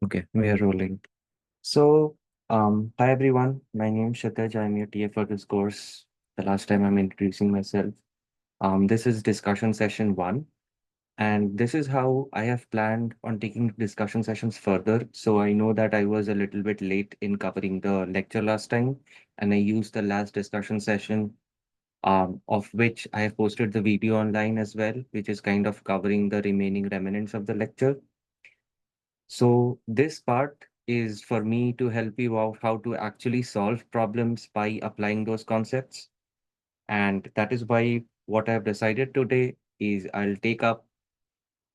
Okay, we are rolling. So, hi everyone. My name is Kshitij. I'm your TA for this course. The last time I'm introducing myself. This is discussion session one, and this is how I have planned on taking discussion sessions further. So I know that I was a little bit late in covering the lecture last time, and I used the last discussion session, of which I have posted the video online as well, which is kind of covering the remaining remnants of the lecture. So this part is for me to help you out how to actually solve problems by applying those concepts. And that is why what I've decided today is I'll take up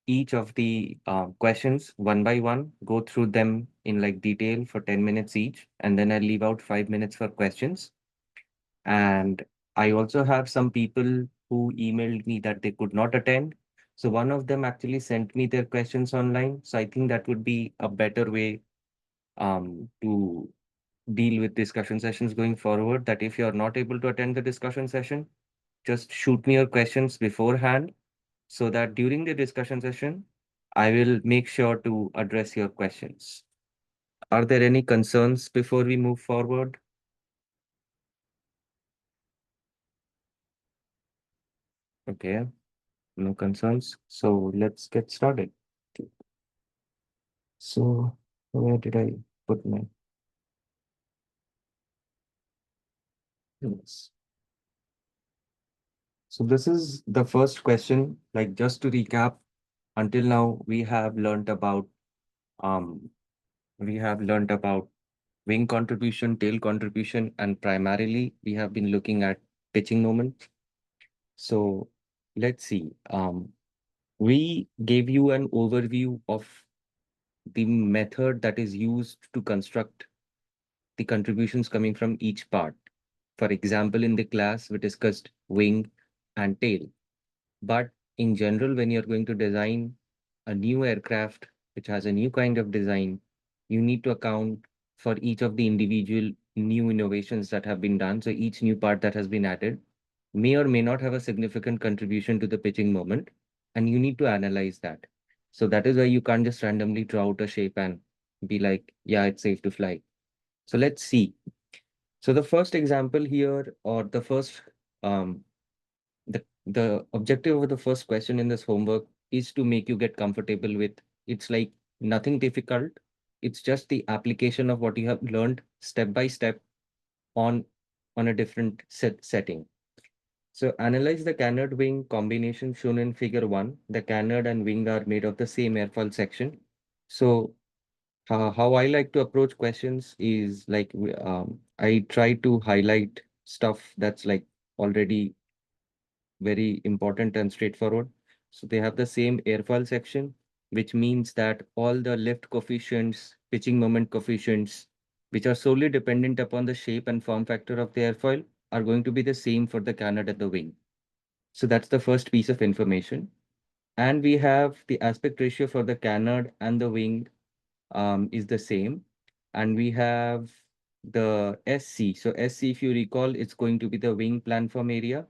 each of the questions one by one, go through them in like detail for 10 minutes each, and then I'll leave out 5 minutes for questions. And I also have some people who emailed me that they could not attend. So one of them actually sent me their questions online. So I think that would be a better way to deal with discussion sessions going forward, that if you're not able to attend the discussion session, just shoot me your questions beforehand so that during the discussion session, I will make sure to address your questions. Are there any concerns before we move forward? Okay, no concerns. So let's get started. So where did I put my yes. So this is the first question. Like just to recap, until now um we have learned about wing contribution, tail contribution, and primarily we have been looking at pitching moment. So let's see. We gave you an overview of the method that is used to construct the contributions coming from each part. For example, in the class, we discussed wing and tail. But in general, when you're going to design a new aircraft, which has a new kind of design, you need to account for each of the individual new innovations that have been done. So each new part that has been added may or may not have a significant contribution to the pitching moment, and you need to analyze that. So that is why you can't just randomly draw out a shape and be like, yeah, it's safe to fly. So let's see. So the first example here, or the first um, the objective of the first question in this homework is to make you get comfortable with it's like nothing difficult. It's just the application of what you have learned step by step on a different setting. So analyze the canard wing combination shown in figure 1. The canard and wing are made of the same airfoil section. So how I like to approach questions is like I try to highlight stuff that's like already very important and straightforward. So they have the same airfoil section, which means that all the lift coefficients, pitching moment coefficients, which are solely dependent upon the shape and form factor of the airfoil, are going to be the same for the canard and the wing. So that's the first piece of information. And we have the aspect ratio for the canard and the wing is the same. And we have the SC. So SC, if you recall, it's going to be the wing planform area.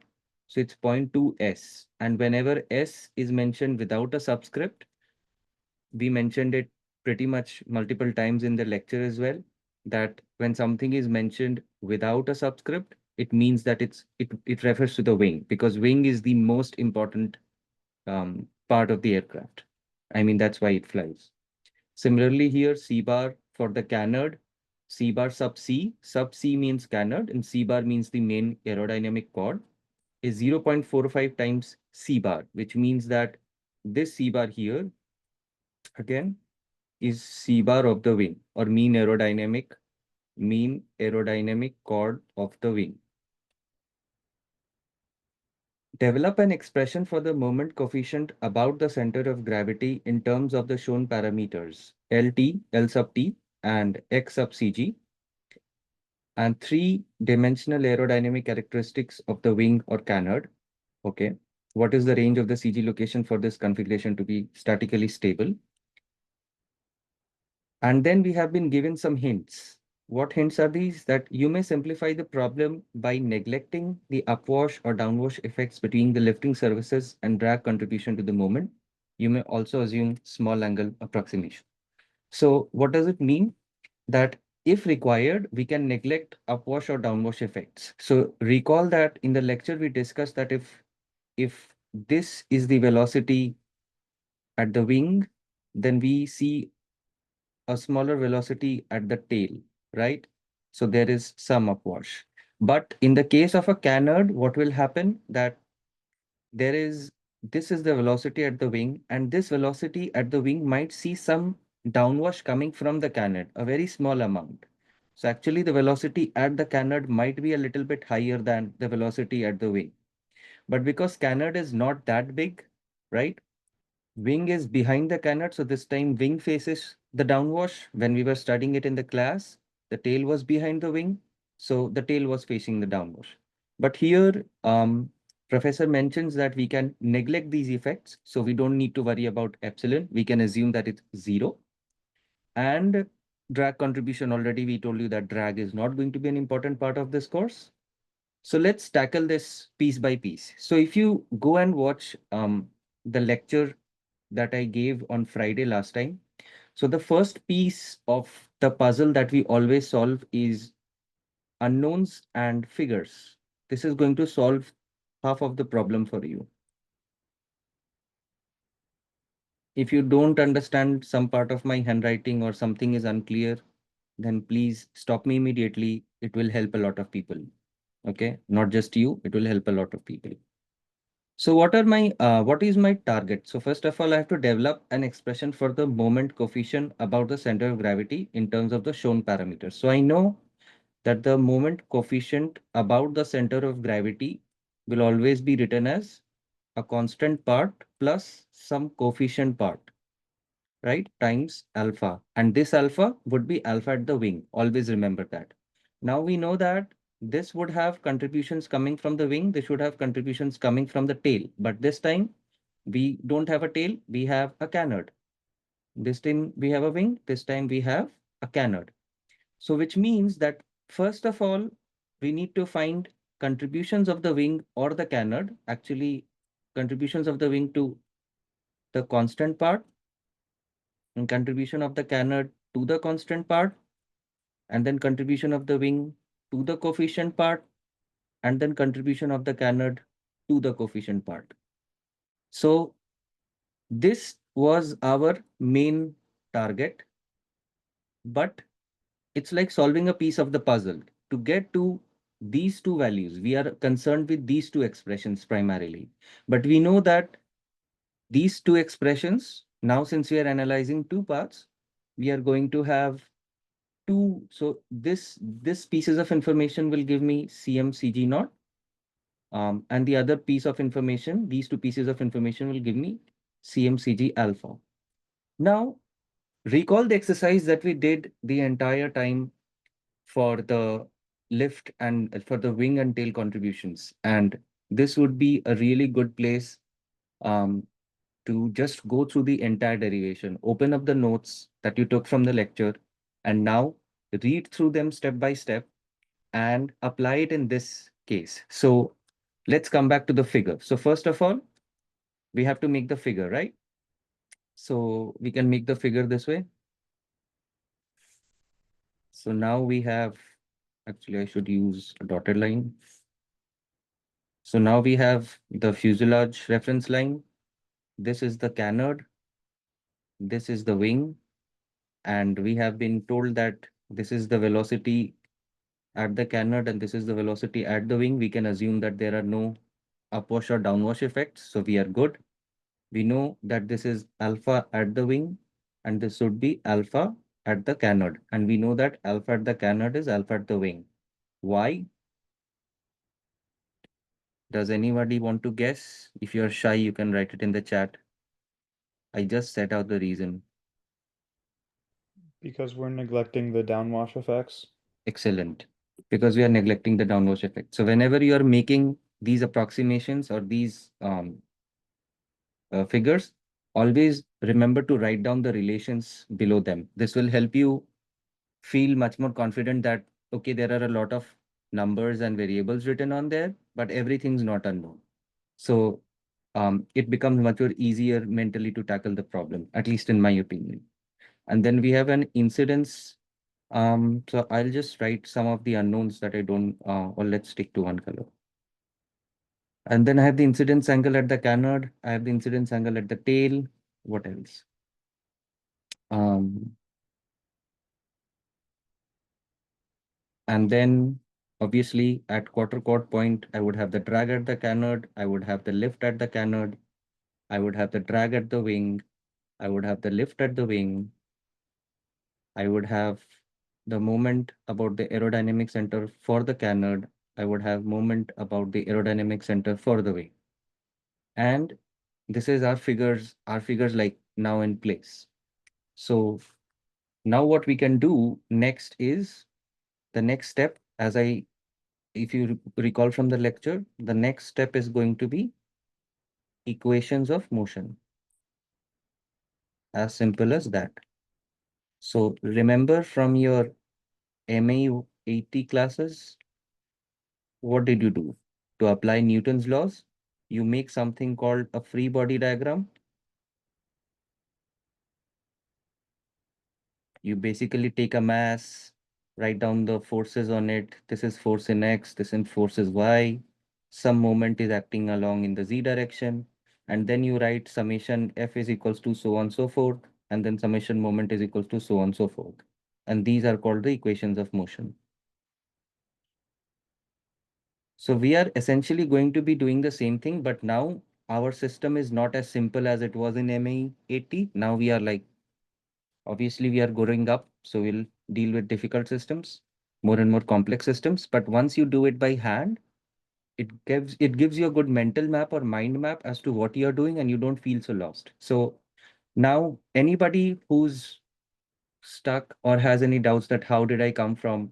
So it's 0.2 S. And whenever S is mentioned without a subscript, we mentioned it pretty much multiple times in the lecture as well, that when something is mentioned without a subscript, it means that it refers to the wing, because wing is the most important part of the aircraft. I mean, that's why it flies. Similarly here, C bar for the canard, C bar sub C means canard, and C bar means the main aerodynamic chord, is 0.45 times C bar, which means that this C bar here, again, is C bar of the wing, or mean aerodynamic chord of the wing. Develop an expression for the moment coefficient about the center of gravity in terms of the shown parameters LT, L sub T, and X sub CG, and three-dimensional aerodynamic characteristics of the wing or canard. Okay. What is the range of the CG location for this configuration to be statically stable? And then we have been given some hints. What hints are these? That you may simplify the problem by neglecting the upwash or downwash effects between the lifting surfaces and drag contribution to the moment. You may also assume small angle approximation. So what does it mean? That if required, we can neglect upwash or downwash effects. So recall that in the lecture we discussed that if this is the velocity at the wing, then we see a smaller velocity at the tail, right? So there is some upwash. But in the case of a canard, what will happen that there is this is the velocity at the wing, and this velocity at the wing might see some downwash coming from the canard, a very small amount. So actually the velocity at the canard might be a little bit higher than the velocity at the wing. But because canard is not that big, right? Wing is behind the canard, so this time wing faces the downwash. When we were studying it in the class, the tail was behind the wing, so the tail was facing the downwash. But here, professor mentions that we can neglect these effects, so we don't need to worry about epsilon. We can assume that it's zero. And drag contribution, already we told you that drag is not going to be an important part of this course. So let's tackle this piece by piece. So if you go and watch the lecture that I gave on Friday last time. So the first piece of the puzzle that we always solve is unknowns and figures. This is going to solve half of the problem for you. If you don't understand some part of my handwriting or something is unclear, then please stop me immediately. It will help a lot of people. Okay, not just you, it will help a lot of people. So what is my target? So first of all, I have to develop an expression for the moment coefficient about the center of gravity in terms of the shown parameters. So I know that the moment coefficient about the center of gravity will always be written as a constant part plus some coefficient part, right? Times alpha. And this alpha would be alpha at the wing. Always remember that. Now we know that this would have contributions coming from the wing. This should have contributions coming from the tail. But this time we don't have a tail. We have a canard. This time we have a wing. This time we have a canard. So which means that first of all, we need to find contributions of the wing or the canard. Actually, contributions of the wing to the constant part and contribution of the canard to the constant part, and then contribution of the wing to the coefficient part, and then contribution of the canard to the coefficient part. So this was our main target, but it's like solving a piece of the puzzle. To get to these two values, we are concerned with these two expressions primarily. But we know that these two expressions, now since we are analyzing two parts, we are going to have two. So this pieces of information will give me CMCG naught. And the other piece of information, these two pieces of information will give me CMCG alpha. Now, recall the exercise that we did the entire time for the lift and for the wing and tail contributions. And this would be a really good place um, to just go through the entire derivation, open up the notes that you took from the lecture, and now read through them step by step and apply it in this case. So let's come back to the figure. So first of all, we have to make the figure, right? So we can make the figure this way. So now we have, actually I should use a dotted line. So now we have the fuselage reference line. This is the canard. This is the wing. And we have been told that this is the velocity at the canard and this is the velocity at the wing. We can assume that there are no upwash or downwash effects. So we are good. We know that this is alpha at the wing and this would be alpha at the canard. And we know that alpha at the canard is alpha at the wing. Why? Does anybody want to guess? If you're shy, you can write it in the chat. I just set out the reason. Because we're neglecting the downwash effects. Excellent. Because we are neglecting the downwash effect. So whenever you are making these approximations or these figures, always remember to write down the relations below them. This will help you feel much more confident that, okay, there are a lot of numbers and variables written on there, but everything's not unknown. So it becomes much more easier mentally to tackle the problem, at least in my opinion. And then we have an incidence. So I'll just write some of the unknowns that I don't, or let's stick to one color. And then I have the incidence angle at the canard. I have the incidence angle at the tail. What else? Um, and then obviously at quarter chord point, I would have the drag at the canard. I would have the lift at the canard. I would have the drag at the wing. I would have the lift at the wing. I would have the moment about the aerodynamic center for the canard. I would have moment about the aerodynamic center for the wing. And this is our figures like now in place. So now what we can do next is the next step, if you recall from the lecture, the next step is going to be equations of motion. As simple as that. So remember from your MA 80 classes, what did you do? To apply Newton's laws, you make something called a free body diagram. You basically take a mass, write down the forces on it. This is force in X, this is force is Y. Some moment is acting along in the Z direction. And then you write summation F is equals to so on so forth. And then summation moment is equals to so on so forth. And these are called the equations of motion. So we are essentially going to be doing the same thing, but now our system is not as simple as it was in ME 80. Now we are like, obviously we are growing up, so we'll deal with difficult systems, more and more complex systems. But once you do it by hand, it gives you a good mental map or mind map as to what you're doing, and you don't feel so lost. So now anybody who's stuck or has any doubts that how did I come from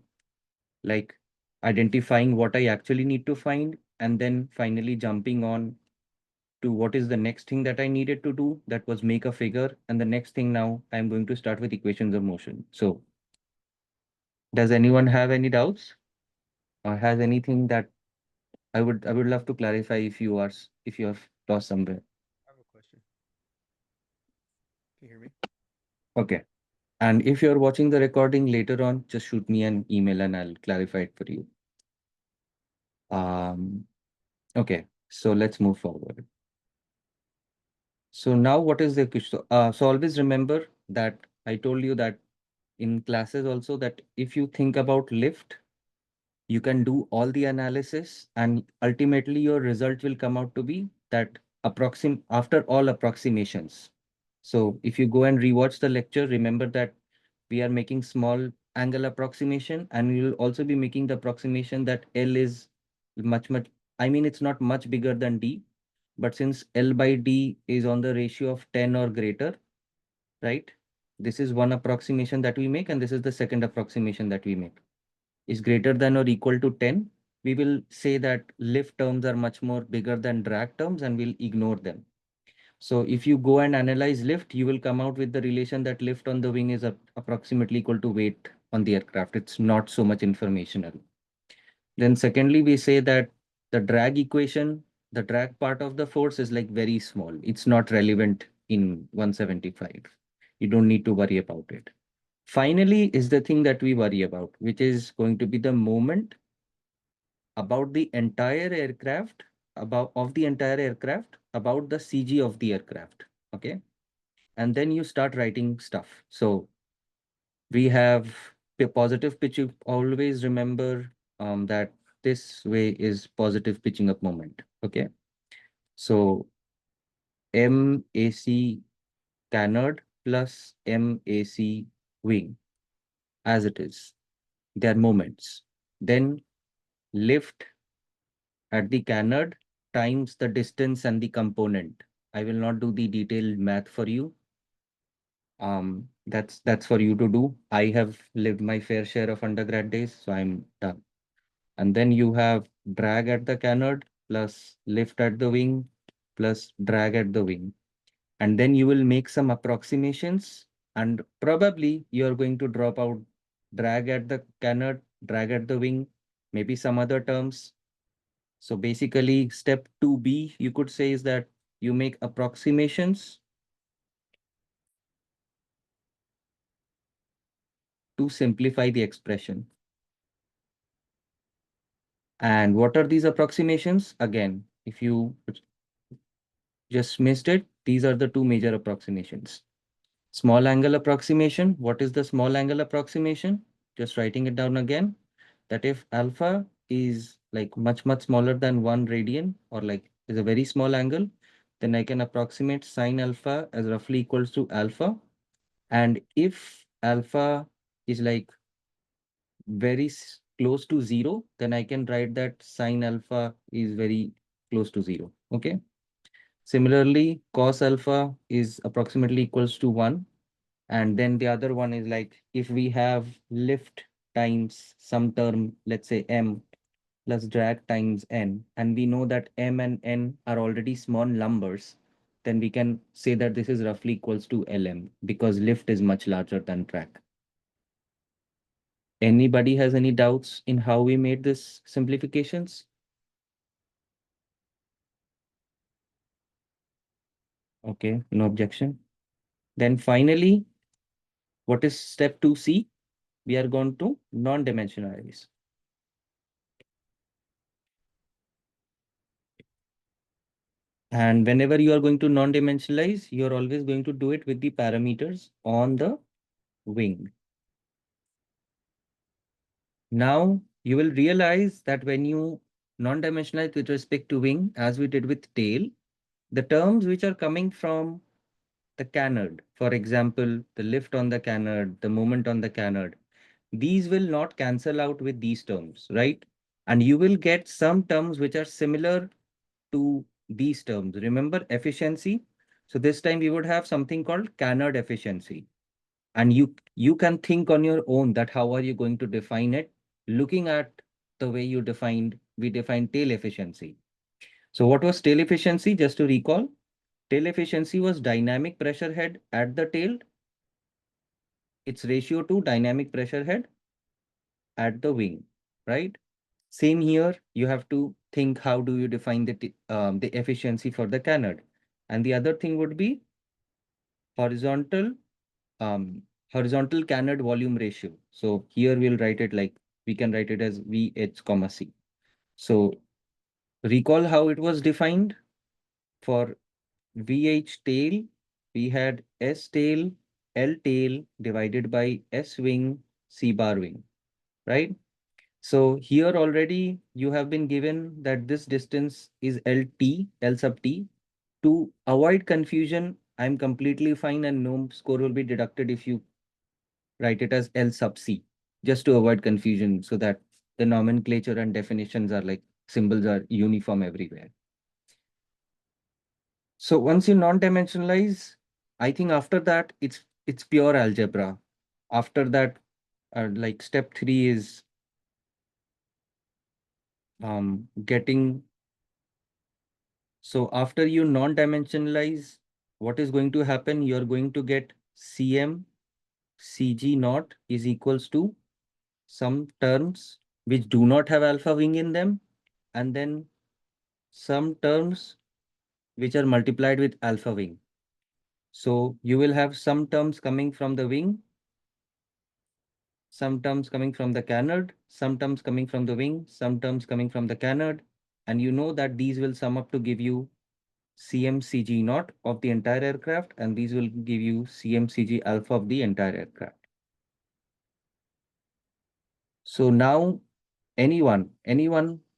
like identifying what I actually need to find, and then finally jumping on to what is the next thing that I needed to do, that was make a figure. And the next thing now I'm going to start with equations of motion. So does anyone have any doubts or has anything that I would love to clarify if you have lost somewhere? I have a question. Can you hear me? Okay. And if you're watching the recording later on, just shoot me an email and I'll clarify it for you. Um, okay, so let's move forward. So now what is the question? So always remember that I told you that in classes also that if you think about lift, you can do all the analysis and ultimately your result will come out to be that after all approximations. So if you go and rewatch the lecture, remember that we are making small angle approximation, and we will also be making the approximation that L is much, I mean, it's not much bigger than D, but since L by D is on the ratio of 10 or greater, right? This is one approximation that we make, and this is the second approximation that we make. Is greater than or equal to 10, we will say that lift terms are much more bigger than drag terms and we'll ignore them. So if you go and analyze lift, you will come out with the relation that lift on the wing is approximately equal to weight on the aircraft. It's not so much informational. Then secondly, we say that the drag equation, the drag part of the force is like very small. It's not relevant in 175. You don't need to worry about it. Finally is the thing that we worry about, which is going to be the moment about the entire aircraft, about the CG of the aircraft. Okay. And then you start writing stuff. So we have positive pitch. You always remember that this way is positive pitching up moment. Okay. So MAC canard plus MAC wing as it is. They are moments. Then lift at the canard times the distance and the component. I will not do the detailed math for you. That's for you to do. I have lived my fair share of undergrad days, so I'm done. And then you have drag at the canard plus lift at the wing plus drag at the wing. And then you will make some approximations, and probably you're going to drop out drag at the canard, drag at the wing, maybe some other terms. So basically step 2B, you could say, is that you make approximations to simplify the expression. And what are these approximations? Again, if you just missed it, these are the two major approximations. Small angle approximation. What is the small angle approximation? Just writing it down again, that if alpha is like much smaller than 1 radian, or like is a very small angle, then I can approximate sine alpha as roughly equals to alpha. And if alpha is like very close to 0, then I can write that sine alpha is very close to 0. Okay. Similarly, cos alpha is approximately equals to 1. And then the other one is like if we have lift times some term, let's say m plus drag times n, and we know that m and n are already small numbers, then we can say that this is roughly equals to Lm because lift is much larger than drag. Anybody has any doubts in how we made this simplifications? Okay, no objection. Then finally, what is step 2C? We are going to non-dimensionalize. And whenever you are going to non-dimensionalize, you're always going to do it with the parameters on the wing. Now you will realize that when you non-dimensionalize with respect to wing, as we did with tail, the terms which are coming from the canard, for example, the lift on the canard, the moment on the canard, these will not cancel out with these terms, right? And you will get some terms which are similar to these terms. Remember efficiency? So this time we would have something called canard efficiency. And you can think on your own that how are you going to define it, looking at the way we defined tail efficiency. So what was tail efficiency? Just to recall, tail efficiency was dynamic pressure head at the tail, its ratio to dynamic pressure head at the wing, right? Same here, you have to think how do you define the efficiency for the canard. And the other thing would be horizontal um, horizontal canard volume ratio. So here we'll write it like we can write it as VH comma C. So recall how it was defined for VH tail. We had S tail, L tail divided by S wing, C bar wing, right? So here already you have been given that this distance is LT, L sub T. To avoid confusion, I'm completely fine and no score will be deducted if you write it as L sub C, just to avoid confusion so that the nomenclature and definitions are like symbols are uniform everywhere. So once you non-dimensionalize, I think after that it's pure algebra. After that, like step 3 is getting. So after you non-dimensionalize, what is going to happen? You're going to get Cm Cg naught is equals to some terms which do not have alpha wing in them, and then some terms which are multiplied with alpha wing. So you will have some terms coming from the wing, some terms coming from the canard, some terms coming from the wing, some terms coming from the canard, and you know that these will sum up to give you CmCg naught of the entire aircraft, and these will give you CmCg alpha of the entire aircraft. So now anyone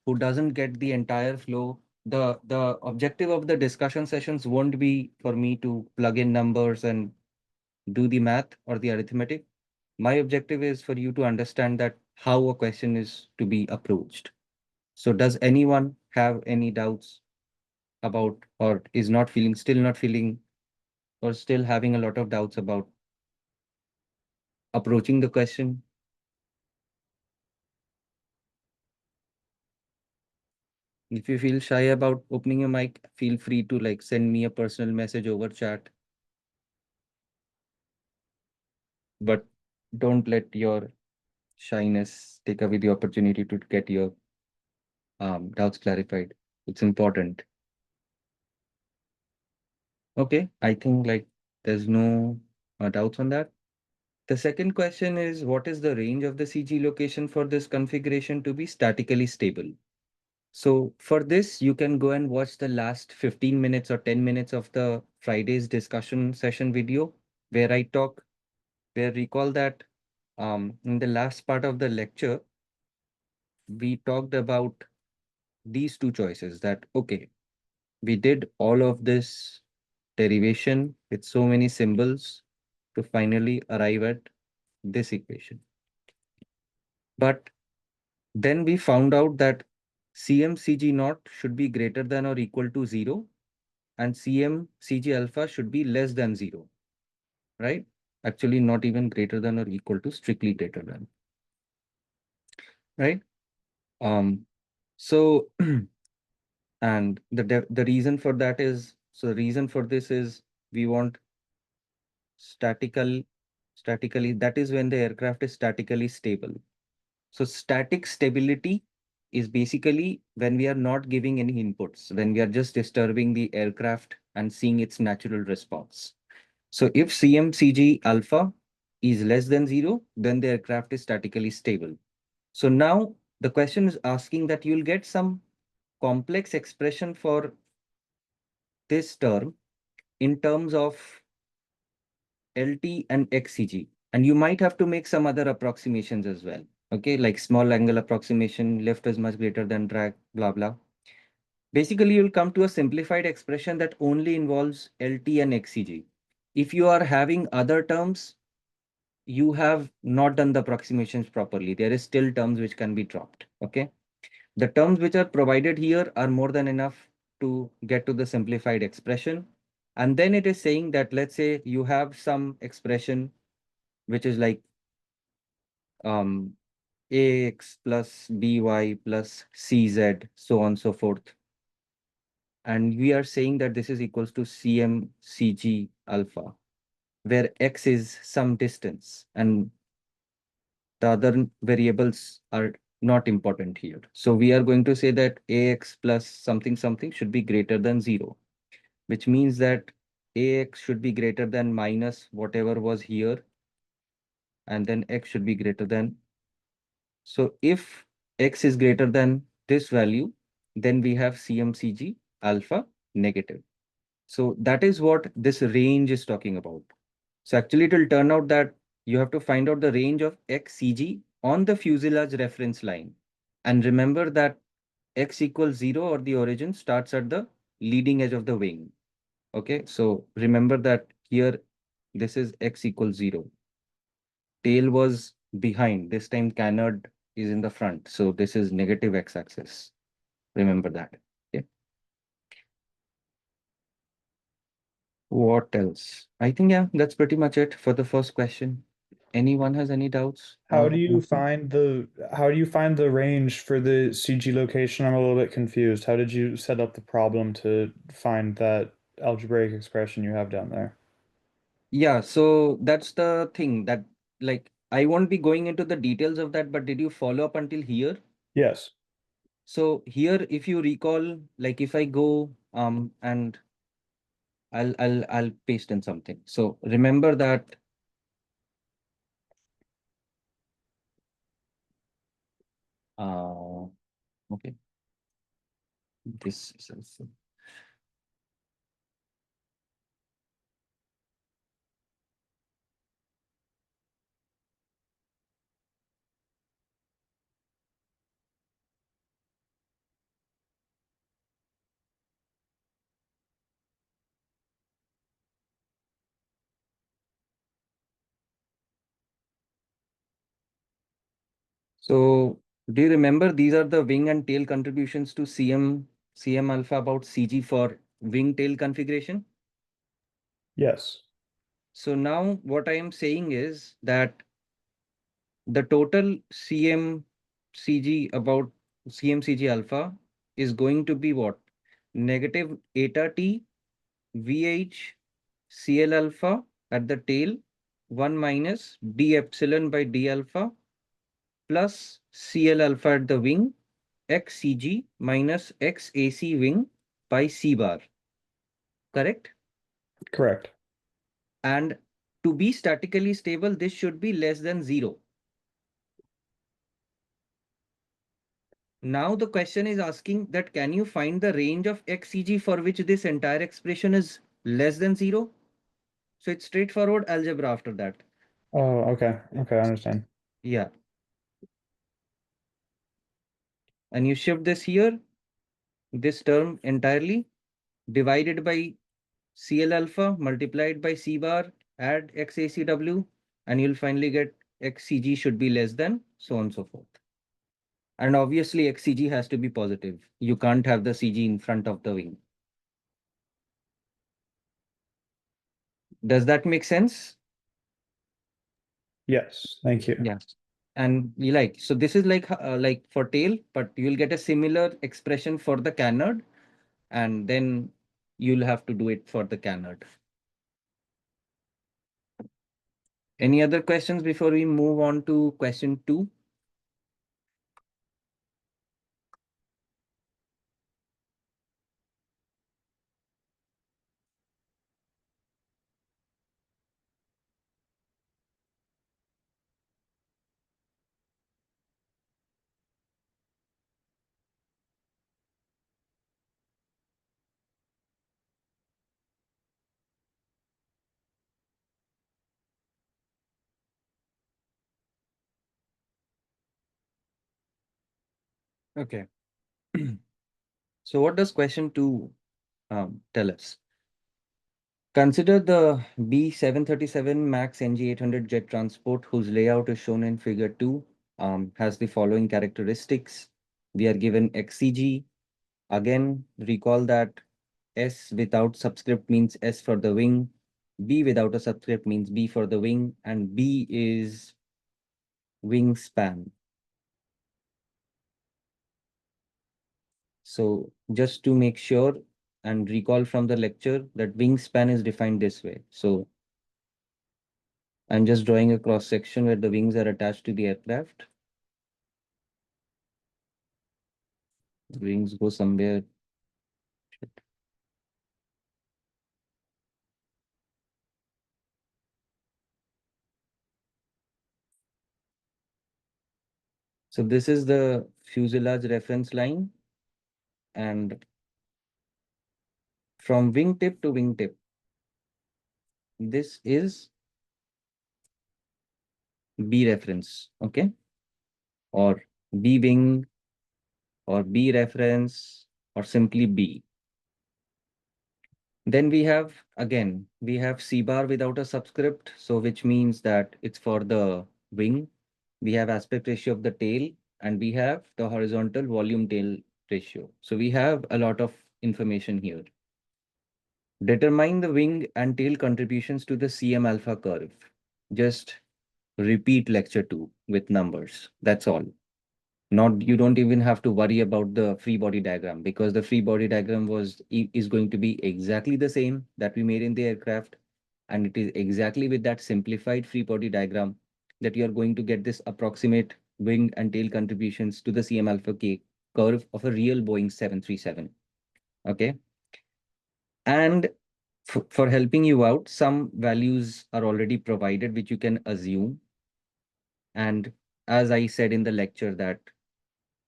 who doesn't get the entire flow, the objective of the discussion sessions won't be for me to plug in numbers and do the math or the arithmetic. My objective is for you to understand that how a question is to be approached. So does anyone have any doubts about, or is not feeling, still not feeling, or still having a lot of doubts about approaching the question? If you feel shy about opening your mic, feel free to like send me a personal message over chat, but don't let your shyness take away the opportunity to get your doubts clarified. It's important. Okay, I think like there's no doubts on that. The second question is, what is the range of the CG location for this configuration to be statically stable? So for this, you can go and watch the last 15 minutes or 10 minutes of the Friday's discussion session video where recall that in the last part of the lecture, we talked about these two choices that, okay, we did all of this derivation with so many symbols to finally arrive at this equation. But then we found out that CMCG naught should be greater than or equal to 0 and CMCG alpha should be less than 0, right? Actually, not even greater than or equal to, strictly greater than, right? Um, so, and the reason for that is, so the reason for this is we want statically, that is when the aircraft is statically stable. So static stability is basically when we are not giving any inputs, when we are just disturbing the aircraft and seeing its natural response. So if CMCG alpha is less than 0, then the aircraft is statically stable. So now the question is asking that you'll get some complex expression for this term in terms of LT and XCG. And you might have to make some other approximations as well. Okay, like small angle approximation, lift is much greater than drag, blah, blah. Basically, you'll come to a simplified expression that only involves LT and XCG. If you are having other terms, you have not done the approximations properly. There is still terms which can be dropped. Okay. The terms which are provided here are more than enough to get to the simplified expression. And then it is saying that, let's say you have some expression which is like ax plus by plus cz, so on and so forth. And we are saying that this is equals to CMCG alpha, where x is some distance and the other variables are not important here. So we are going to say that ax plus something something should be greater than 0, which means that ax should be greater than minus whatever was here, and then x should be greater than. So if x is greater than this value, then we have CMCG alpha negative. So that is what this range is talking about. So actually it will turn out that you have to find out the range of XCG on the fuselage reference line. And remember that x equals 0 or the origin starts at the leading edge of the wing. Okay, so remember that here this is x equals 0. Tail was behind. This time canard is in the front. So this is negative x-axis. Remember that. Okay. What else? I think, yeah, that's pretty much it for the first question. Anyone has any doubts How or? do you find the range for the CG location? I'm a little bit confused. How did you set up the problem to find that algebraic expression you have down there? Yeah, so that's the thing that, like, I won't be going into the details of that, but did you follow up until here? Yes. So here, if you recall, like if I go and I'll paste in something. So remember that okay, this is also. So do you remember these are the wing and tail contributions to CM alpha about CG for wing tail configuration? Yes. So now what I am saying is that the total CMCG about CMCG alpha is going to be what? Negative eta T VH CL alpha at the tail 1 minus D epsilon by D alpha plus CL alpha at the wing XCG minus XAC wing by C bar. Correct? Correct. And to be statically stable, this should be less than 0. Now the question is asking that can you find the range of xCg for which this entire expression is less than 0? So it's straightforward algebra after that. Oh, okay. Okay, I understand. Yeah. And you shift this here, this term entirely, divided by CL alpha multiplied by C bar, add XACW, and you'll finally get XCG should be less than so on and so forth. And obviously XCG has to be positive. You can't have the CG in front of the wing. Does that make sense? Yes, thank you. Yeah. And you so this is like for tail, but you'll get a similar expression for the canard, and then you'll have to do it for the canard. Any other questions before we move on to question 2? Okay. So what does question 2 tell us? Consider the B737 MAX NG800 jet transport whose layout is shown in figure 2, has the following characteristics. We are given XCG. Again, recall that S without subscript means S for the wing, B without a subscript means B for the wing, and B is wingspan. So just to make sure and recall from the lecture that wingspan is defined this way. So I'm just drawing a cross section where the wings are attached to the aircraft. The wings go somewhere. So this is the fuselage reference line, and from wingtip to wingtip, this is B reference, okay? Or B wing, or B reference, or simply B. Then we have, again, we have C bar without a subscript, so which means that it's for the wing. We have aspect ratio of the tail, and we have the horizontal volume tail ratio. So we have a lot of information here. Determine the wing and tail contributions to the CM alpha curve. Just repeat lecture 2 with numbers. That's all. Not you don't even have to worry about the free body diagram, because the free body diagram is going to be exactly the same that we made in the aircraft, and it is exactly with that simplified free body diagram that you are going to get this approximate wing and tail contributions to the CM alpha K curve of a real Boeing 737. Okay. And for helping you out, some values are already provided which you can assume. And as I said in the lecture that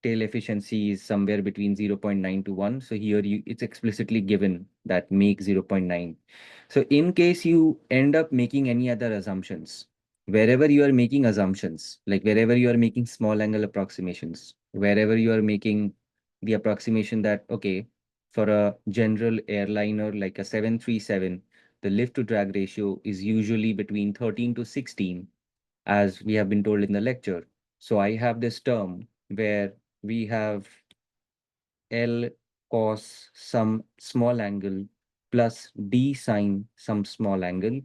tail efficiency is somewhere between 0.9 to 1. So here it's explicitly given that make 0.9. So in case you end up making any other assumptions, wherever you are making assumptions, like wherever you are making small angle approximations, wherever you are making the approximation that, okay, for a general airliner like a 737, the lift to drag ratio is usually between 13 to 16, as we have been told in the lecture. So I have this term where we have L cos some small angle plus D sine some small angle.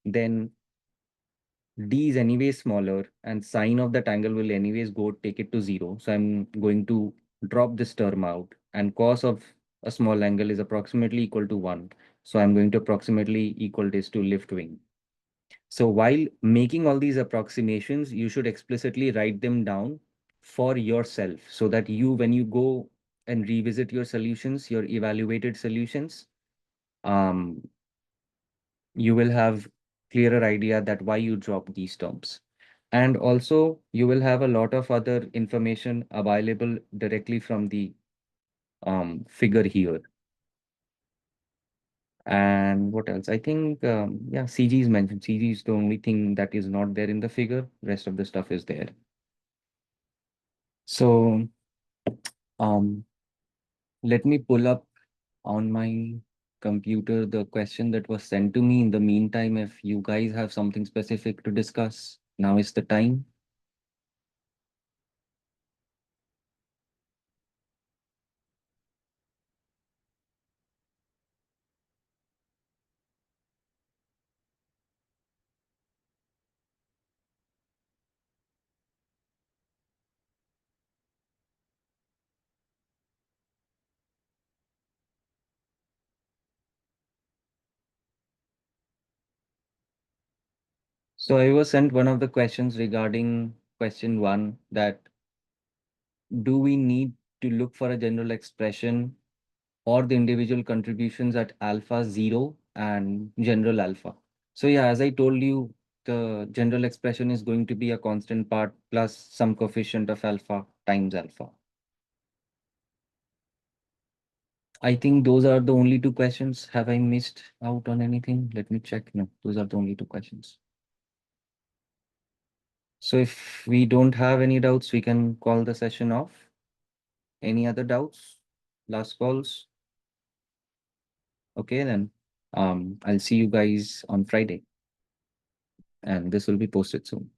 Then D is anyway smaller and sine of that angle will anyways go take it to 0. So I'm going to drop this term out, and cos of a small angle is approximately equal to 1. So I'm going to approximately equal this to lift wing. So while making all these approximations, you should explicitly write them down for yourself so that when you go and revisit your solutions, your evaluated solutions, um, you will have clearer idea that why you drop these terms. And also you will have a lot of other information available directly from the figure here. And what else? I think, yeah, CG is mentioned. CG is the only thing that is not there in the figure. Rest of the stuff is there. So um, let me pull up on my computer the question that was sent to me. In the meantime, if you guys have something specific to discuss, now is the time. So I was sent one of the questions regarding question one, that do we need to look for a general expression or the individual contributions at alpha 0 and general alpha? So yeah, as I told you, the general expression is going to be a constant part plus some coefficient of alpha times alpha. I think those are the only two questions. Have I missed out on anything? Let me check. No, those are the only two questions. So if we don't have any doubts, we can call the session off. Any other doubts? Last calls? Okay, then I'll see you guys on Friday, and this will be posted soon.